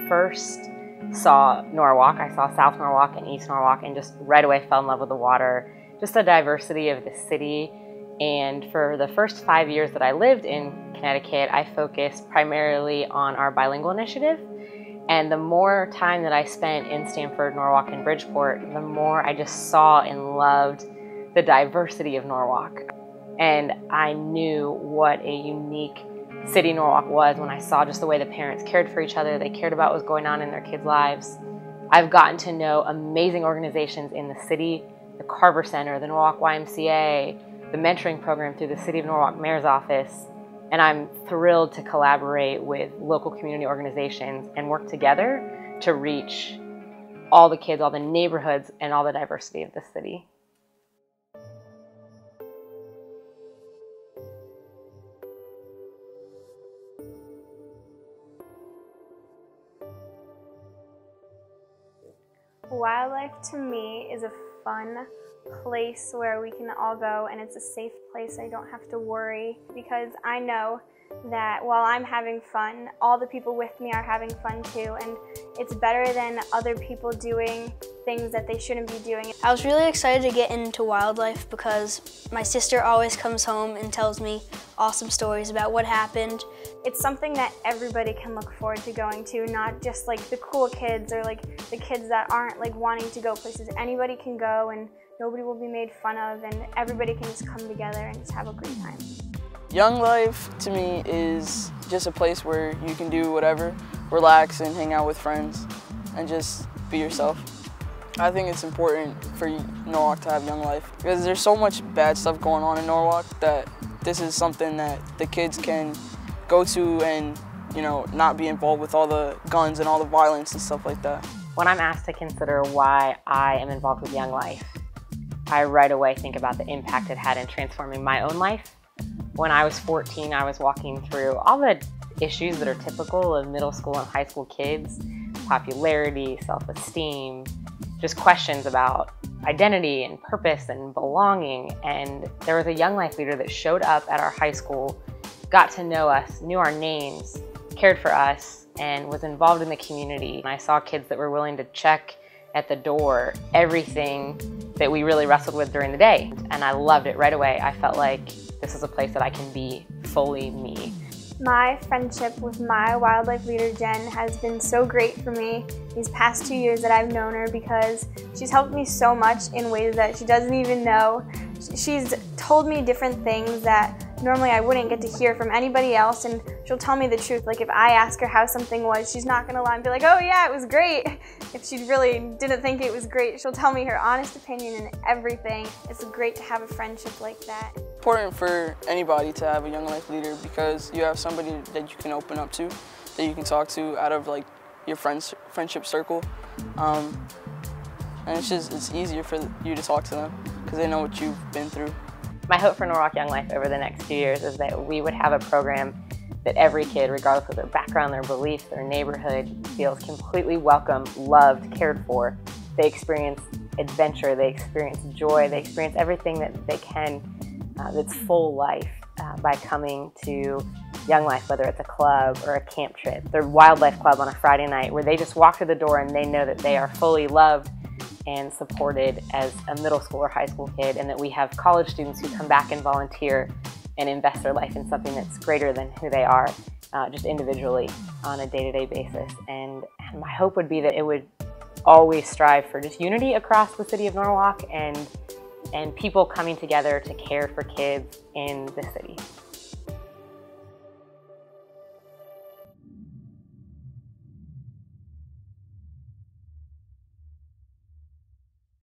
first saw Norwalk, I saw South Norwalk and East Norwalk and just right away fell in love with the water, just the diversity of the city. And for the first 5 years that I lived in Connecticut, I focused primarily on our bilingual initiative. And the more time that I spent in Stamford, Norwalk, and Bridgeport, the more I just saw and loved the diversity of Norwalk. And I knew what a unique city Norwalk was when I saw just the way the parents cared for each other. They cared about what was going on in their kids' lives. I've gotten to know amazing organizations in the city, the Carver Center, the Norwalk YMCA, the mentoring program through the City of Norwalk Mayor's Office. And I'm thrilled to collaborate with local community organizations and work together to reach all the kids, all the neighborhoods, and all the diversity of the city. Wildlife to me is a fun place where we can all go, and it's a safe place. I don't have to worry because I know that while I'm having fun, all the people with me are having fun too, and it's better than other people doing things that they shouldn't be doing. I was really excited to get into wildlife because my sister always comes home and tells me awesome stories about what happened. It's something that everybody can look forward to going to, not just like the cool kids or like the kids that aren't like wanting to go places. Anybody can go and nobody will be made fun of, and everybody can just come together and just have a great time. Young life to me is just a place where you can do whatever, relax and hang out with friends and just be yourself. I think it's important for Norwalk to have young life because there's so much bad stuff going on in Norwalk that this is something that the kids can go to and, you know, not be involved with all the guns and all the violence and stuff like that. When I'm asked to consider why I am involved with Young Life, I right away think about the impact it had in transforming my own life. When I was 14, I was walking through all the issues that are typical of middle school and high school kids: popularity, self-esteem, just questions about identity and purpose and belonging. And there was a Young Life leader that showed up at our high school, got to know us, knew our names, cared for us, and was involved in the community. And I saw kids that were willing to check at the door everything that we really wrestled with during the day. And I loved it right away. I felt like this is a place that I can be fully me. My friendship with my wildlife leader, Jen, has been so great for me these past 2 years that I've known her, because she's helped me so much in ways that she doesn't even know. She's told me different things that normally I wouldn't get to hear from anybody else, and she'll tell me the truth. Like if I ask her how something was, she's not gonna lie and be like, oh yeah, it was great. If she really didn't think it was great, she'll tell me her honest opinion and everything. It's great to have a friendship like that. Important for anybody to have a Young Life leader because you have somebody that you can open up to, that you can talk to out of like your friendship circle. And it's easier for you to talk to them because they know what you've been through. My hope for Norwalk Young Life over the next few years is that we would have a program that every kid, regardless of their background, their beliefs, their neighborhood, feels completely welcome, loved, cared for. They experience adventure, they experience joy, they experience everything that they can that's full life by coming to Young Life, whether it's a club or a camp trip. Their wildlife club on a Friday night where they just walk through the door and they know that they are fully loved and supported as a middle school or high school kid, and that we have college students who come back and volunteer and invest their life in something that's greater than who they are, just individually on a day-to-day basis. And my hope would be that it would always strive for just unity across the city of Norwalk and people coming together to care for kids in the city.